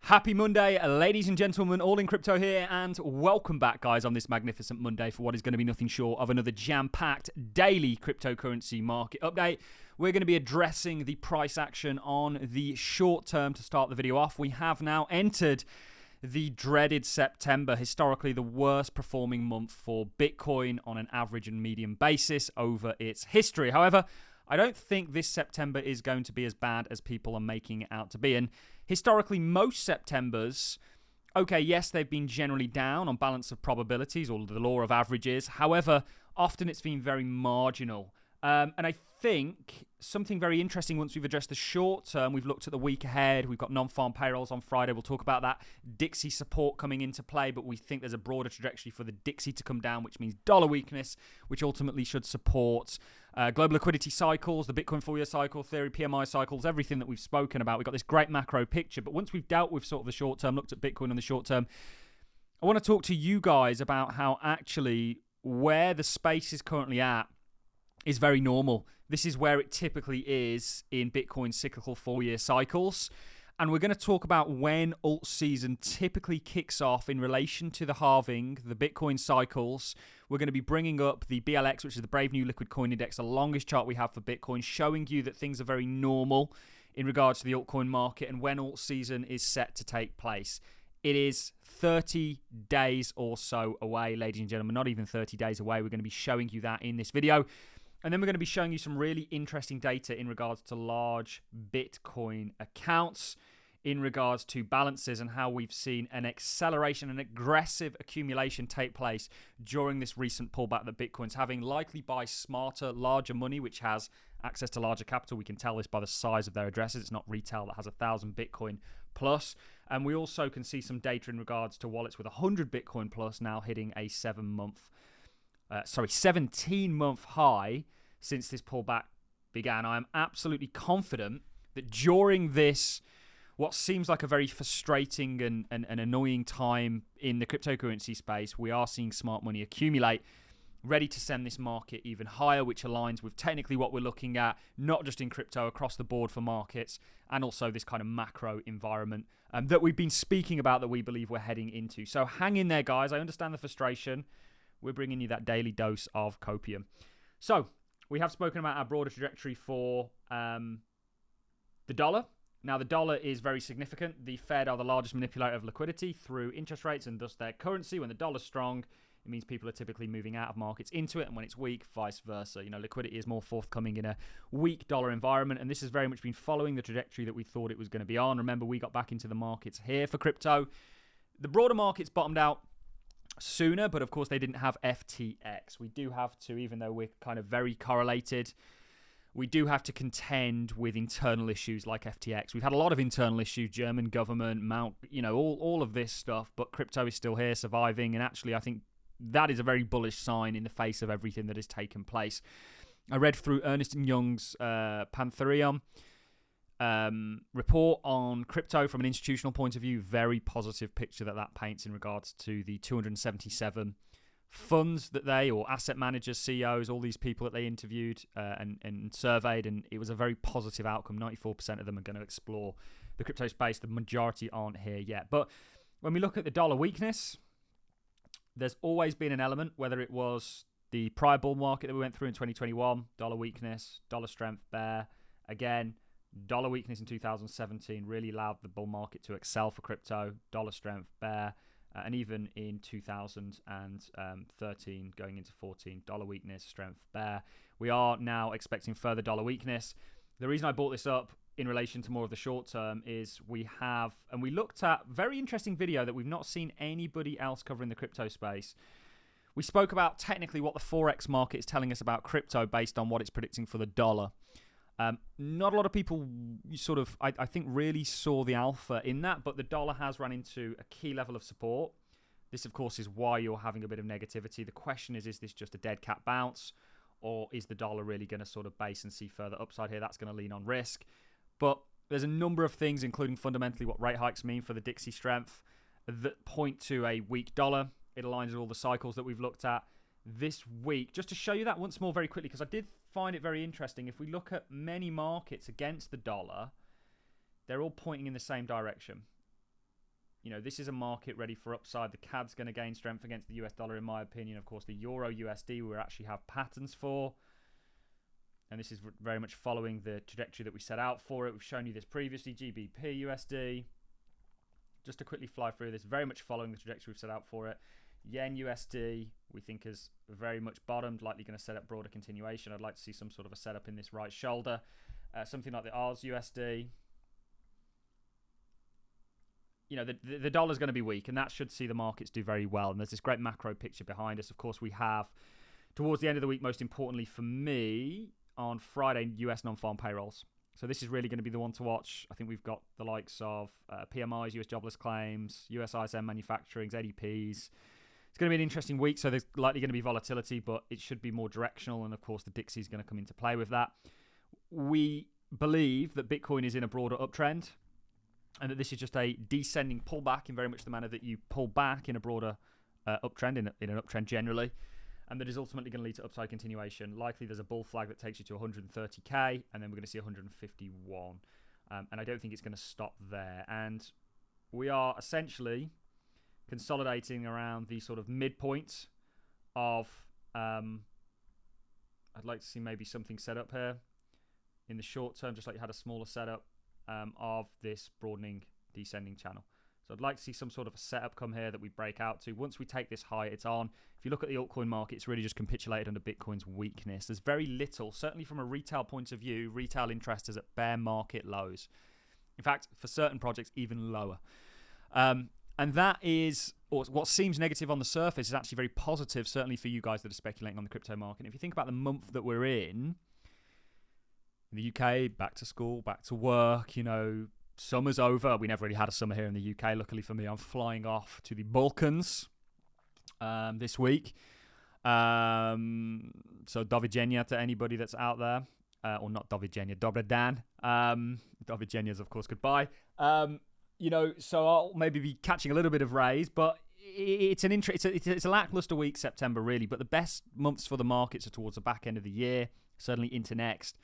Happy Monday, ladies and gentlemen, Allincrypto here, and welcome back, guys, on this magnificent Monday for what is going to be nothing short of another jam-packed daily cryptocurrency market update. We're going to be addressing the price action on the short term to start the video off. We have now entered the dreaded September, historically the worst performing month for Bitcoin on an average and median basis over its history. However, I don't think this September is going to be as bad as people are making it out to be. And historically, most Septembers, okay, yes, they've been generally down on balance of probabilities or the law of averages. However, often it's been very marginal. And I think something very interesting once we've addressed the short term, we've looked at the week ahead. We've got non-farm payrolls on Friday. We'll talk about that Dixie support coming into play, but we think there's a broader trajectory for the Dixie to come down, which means dollar weakness, which ultimately should support global liquidity cycles, the Bitcoin 4-year cycle theory, PMI cycles, everything that we've spoken about. We've got this great macro picture, but once we've dealt with sort of the short term, looked at Bitcoin on the short term, I want to talk to you guys about how actually where the space is currently at is very normal. This is where it typically is in Bitcoin cyclical 4-year cycles. And we're going to talk about when alt season typically kicks off in relation to the halving, the Bitcoin cycles. We're going to be bringing up the BLX, which is the Brave New Liquid Coin Index, the longest chart we have for Bitcoin, showing you that things are very normal in regards to the altcoin market and when alt season is set to take place. It is 30 days or so away, ladies and gentlemen, not even 30 days away. We're going to be showing you that in this video. And then we're going to be showing you some really interesting data in regards to large Bitcoin accounts, in regards to balances and how we've seen an acceleration, an aggressive accumulation take place during this recent pullback that Bitcoin's having, likely by smarter, larger money, which has access to larger capital. We can tell this by the size of their addresses. It's not retail that has 1,000 Bitcoin plus. And we also can see some data in regards to wallets with 100 Bitcoin plus now hitting a 17-month high since this pullback began. I am absolutely confident that during this, what seems like a very frustrating and annoying time in the cryptocurrency space, we are seeing smart money accumulate, ready to send this market even higher, which aligns with technically what we're looking at, not just in crypto, across the board for markets, and also this kind of macro environment that we've been speaking about that we believe we're heading into. So hang in there, guys. I understand the frustration. We're bringing you that daily dose of copium. So we have spoken about our broader trajectory for the dollar. Now, the dollar is very significant. The Fed are the largest manipulator of liquidity through interest rates and thus their currency. When the dollar's strong, it means people are typically moving out of markets into it. And when it's weak, vice versa. You know, liquidity is more forthcoming in a weak dollar environment. And this has very much been following the trajectory that we thought it was going to be on. Remember, we got back into the markets here for crypto. The broader markets bottomed out sooner, but of course they didn't have FTX. We do have to, even though we're kind of very correlated, we do have to contend with internal issues like FTX. We've had a lot of internal issues, German government, all of this stuff, but crypto is still here, surviving, and actually I think that is a very bullish sign in the face of everything that has taken place. I read through Ernst & Young's Pantherium report on crypto from an institutional point of view. Very positive picture that paints in regards to the 277 funds that or asset managers, CEOs, all these people that they interviewed and surveyed, and it was a very positive outcome. 94% of them are going to explore the crypto space. The majority aren't here yet. But when we look at the dollar weakness, there's always been an element, whether it was the prior bull market that we went through in 2021, dollar weakness, dollar strength bear. Again, dollar weakness in 2017 really allowed the bull market to excel for crypto, dollar strength bear. And even in 2013, going into 14, dollar weakness, strength bear. We are now expecting further dollar weakness. The reason I brought this up in relation to more of the short term is we looked at very interesting video that we've not seen anybody else cover in the crypto space. We spoke about technically what the Forex market is telling us about crypto based on what it's predicting for the dollar. Not a lot of people I think really saw the alpha in that, but the dollar has run into a key level of support. This, of course, is why you're having a bit of negativity. The question is this just a dead cat bounce, or is the dollar really going to sort of base and see further upside here? That's going to lean on risk. But there's a number of things, including fundamentally what rate hikes mean for the Dixie strength, that point to a weak dollar. It aligns with all the cycles that we've looked at this week. Just to show you that once more very quickly, because I did find it very interesting. If we look at many markets against the dollar, they're all pointing in the same direction. This is a market ready for upside. The CAD's going to gain strength against the US dollar, in my opinion. Of course, the Euro USD we actually have patterns for. And this is very much following the trajectory that we set out for it. We've shown you this previously, GBP USD. Just to quickly fly through this, very much following the trajectory we've set out for it. Yen USD, we think has very much bottomed, likely going to set up broader continuation. I'd like to see some sort of a setup in this right shoulder. Something like the Ars USD. The dollar's going to be weak, and that should see the markets do very well. And there's this great macro picture behind us. Of course, we have, towards the end of the week, most importantly for me, on Friday, US non-farm payrolls. So this is really going to be the one to watch. I think we've got the likes of PMIs, US jobless claims, US ISM manufacturings, ADPs. It's going to be an interesting week, so there's likely going to be volatility, but it should be more directional. And of course, the Dixie is going to come into play with that. We believe that Bitcoin is in a broader uptrend, and that this is just a descending pullback in very much the manner that you pull back in a broader uptrend, in an uptrend generally. And that is ultimately going to lead to upside continuation. Likely there's a bull flag that takes you to 130k, and then we're going to see 151. And I don't think it's going to stop there. And we are essentially consolidating around the sort of midpoint of, I'd like to see maybe something set up here in the short term, just like you had a smaller setup of this broadening descending channel. So I'd like to see some sort of a setup come here that we break out to. Once we take this high, it's on. If you look at the altcoin market, it's really just capitulated under Bitcoin's weakness. There's very little, certainly from a retail point of view, retail interest is at bear market lows. In fact, for certain projects, even lower. And that is, or what seems negative on the surface is actually very positive, certainly for you guys that are speculating on the crypto market. If you think about the month that we're in the UK, back to school, back to work, summer's over. We never really had a summer here in the UK. Luckily for me, I'm flying off to the Balkans this week. So Doviđenja to anybody that's out there. Or not Doviđenja, Dobar dan. Doviđenja is, of course, goodbye. So I'll maybe be catching a little bit of rays, but it's a lackluster week, September, really. But the best months for the markets are towards the back end of the year, certainly into next.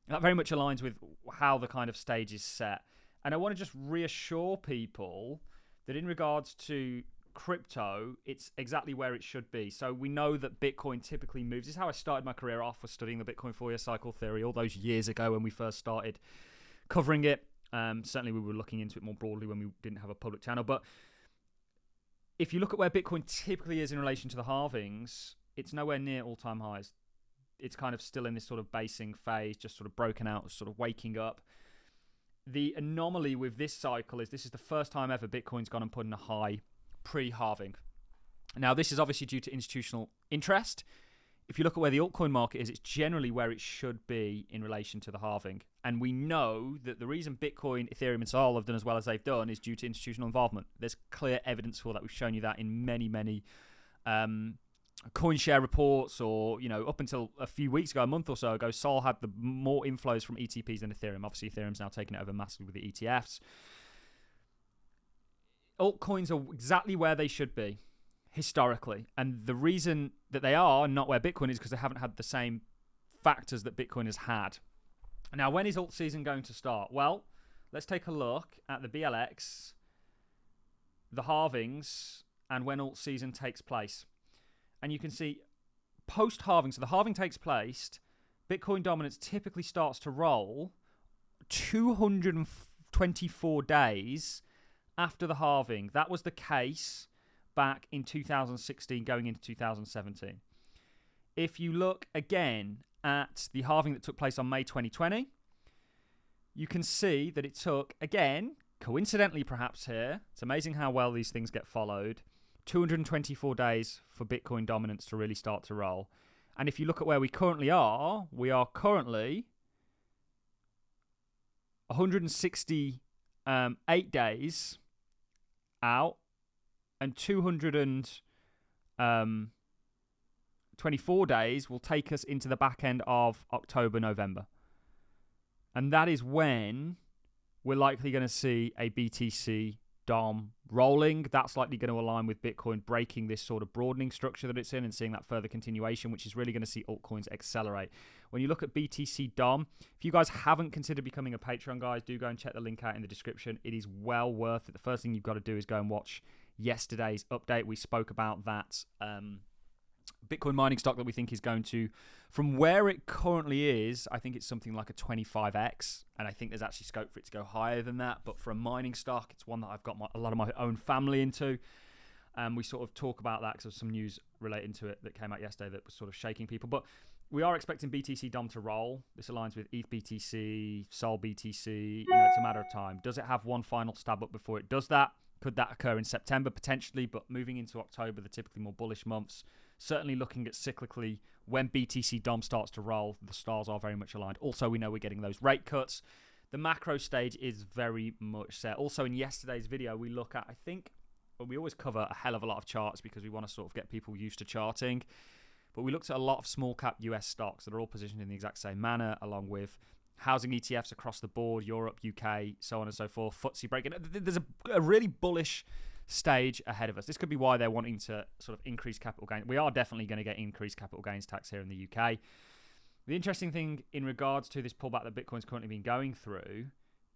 That very much aligns with how the kind of stage is set. And I want to just reassure people that in regards to crypto, it's exactly where it should be. So we know that Bitcoin typically moves. This is how I started my career off, was studying the Bitcoin 4-year cycle theory all those years ago when we first started covering it. Certainly we were looking into it more broadly when we didn't have a public channel. But if you look at where Bitcoin typically is in relation to the halvings, it's nowhere near all-time highs. It's kind of still in this sort of basing phase, just sort of broken out, sort of waking up. The anomaly with this cycle is this is the first time ever Bitcoin's gone and put in a high pre-halving. Now, this is obviously due to institutional interest. If you look at where the altcoin market is, it's generally where it should be in relation to the halving. And we know that the reason Bitcoin, Ethereum, and Sol have done as well as they've done is due to institutional involvement. There's clear evidence for that. We've shown you that in many, many coin share reports, or up until a few weeks ago, a month or so ago, Sol had the more inflows from ETPs than Ethereum. Obviously, Ethereum's now taken it over massively with the ETFs. Altcoins are exactly where they should be historically, and the reason that they are not where Bitcoin is because they haven't had the same factors that Bitcoin has had. Now, when is Altseason going to start? Well, let's take a look at the BLX, the halvings, and when Altseason takes place. And you can see post-halving, so the halving takes place, Bitcoin dominance typically starts to roll 224 days after the halving. That was the case back in 2016 going into 2017. If you look again at the halving that took place on May 2020, you can see that it took, again, coincidentally perhaps here, it's amazing how well these things get followed, 224 days for Bitcoin dominance to really start to roll. And if you look at where we are currently 168 days out, and 224 days will take us into the back end of October, November. And that is when we're likely going to see a BTC DOM rolling. That's likely going to align with Bitcoin breaking this sort of broadening structure that it's in and seeing that further continuation, which is really going to see altcoins accelerate. When you look at BTC Dom, if you guys haven't considered becoming a Patreon, guys, do go and check the link out in the description. It is well worth it. The first thing you've got to do is go and watch yesterday's update. We spoke about that Bitcoin mining stock that we think is going to, from where it currently is, I think it's something like a 25x, and I think there's actually scope for it to go higher than that. But for a mining stock, it's one that I've got a lot of my own family into. We sort of talk about that because there's some news relating to it that came out yesterday that was sort of shaking people. But we are expecting BTC Dom to roll. This aligns with ETH BTC, Sol BTC. It's a matter of time. Does it have one final stab up before it does that? Could that occur in September? Potentially, but moving into October, the typically more bullish months, certainly looking at cyclically, when BTC Dom starts to roll, the stars are very much aligned. Also, we know we're getting those rate cuts. The macro stage is very much set. Also, in yesterday's video, we look at, I think, well, we always cover a hell of a lot of charts because we want to sort of get people used to charting. But we looked at a lot of small cap US stocks that are all positioned in the exact same manner, along with housing ETFs across the board, Europe, UK, so on and so forth, FTSE breaking. There's a really bullish stage ahead of us. This could be why they're wanting to sort of increase capital gain. We are definitely going to get increased capital gains tax here in the UK. The interesting thing in regards to this pullback that Bitcoin's currently been going through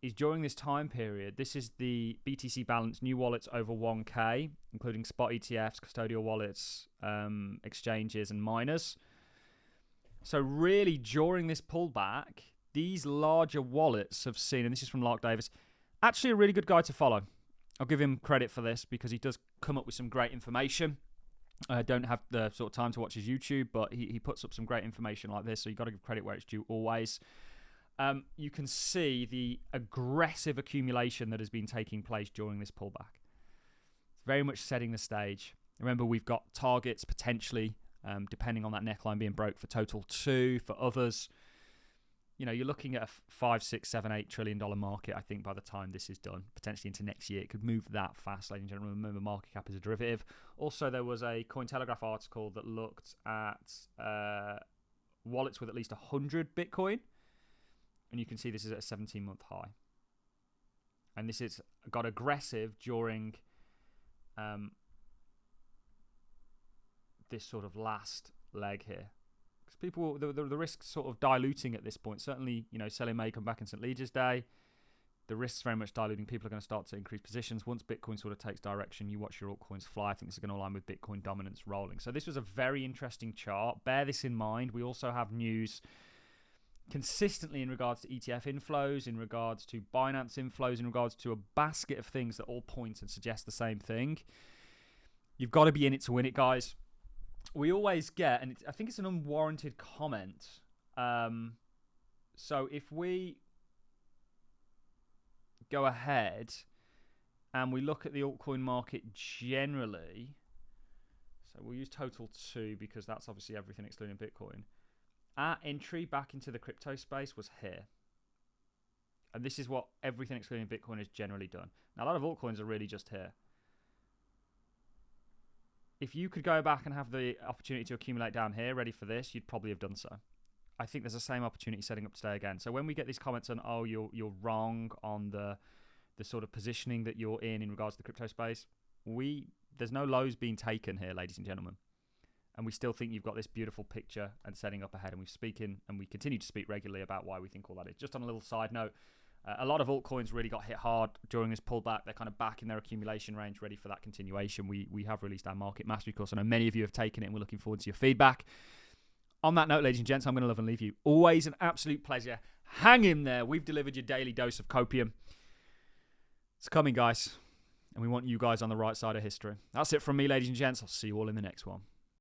is during this time period, this is the BTC balance, new wallets over 1K, including spot ETFs, custodial wallets, exchanges, and miners. So really, during this pullback, these larger wallets have seen, and this is from Lark Davis, actually a really good guy to follow. I'll give him credit for this because he does come up with some great information. I don't have the sort of time to watch his YouTube, but he puts up some great information like this, so you've got to give credit where it's due always. You can see the aggressive accumulation that has been taking place during this pullback. It's very much setting the stage. Remember, we've got targets potentially, depending on that neckline being broke, for total 2, for others. You're looking at a $5, $6, $7, $8 trillion market, I think, by the time this is done. Potentially into next year. It could move that fast, ladies and gentlemen. Remember, market cap is a derivative. Also, there was a Cointelegraph article that looked at wallets with at least 100 Bitcoin. And you can see this is at a 17-month high. And this has got aggressive during this sort of last leg here. Because people, the risk's sort of diluting at this point. Certainly, selling may come back in St. Leger's Day. The risk's very much diluting. People are going to start to increase positions. Once Bitcoin sort of takes direction, you watch your altcoins fly. I think this is going to align with Bitcoin dominance rolling. So this was a very interesting chart. Bear this in mind. We also have news consistently in regards to ETF inflows, in regards to Binance inflows, in regards to a basket of things that all point and suggest the same thing. You've got to be in it to win it, guys. We always get, and I think it's an unwarranted comment. So if we go ahead and we look at the altcoin market generally, so we'll use total 2 because that's obviously everything excluding Bitcoin. Our entry back into the crypto space was here. And this is what everything excluding Bitcoin has generally done. Now, a lot of altcoins are really just here. If you could go back and have the opportunity to accumulate down here, ready for this, you'd probably have done so. I think there's the same opportunity setting up today again. So when we get these comments on, oh, you're wrong on the sort of positioning that you're in regards to the crypto space, there's no lows being taken here, ladies and gentlemen. And we still think you've got this beautiful picture and setting up ahead. And we continue to speak regularly about why we think all that is. Just on a little side note, a lot of altcoins really got hit hard during this pullback. They're kind of back in their accumulation range, ready for that continuation. We have released our market mastery course. I know many of you have taken it, and we're looking forward to your feedback. On that note, ladies and gents, I'm going to love and leave you. Always an absolute pleasure. Hang in there. We've delivered your daily dose of copium. It's coming, guys. And we want you guys on the right side of history. That's it from me, ladies and gents. I'll see you all in the next one.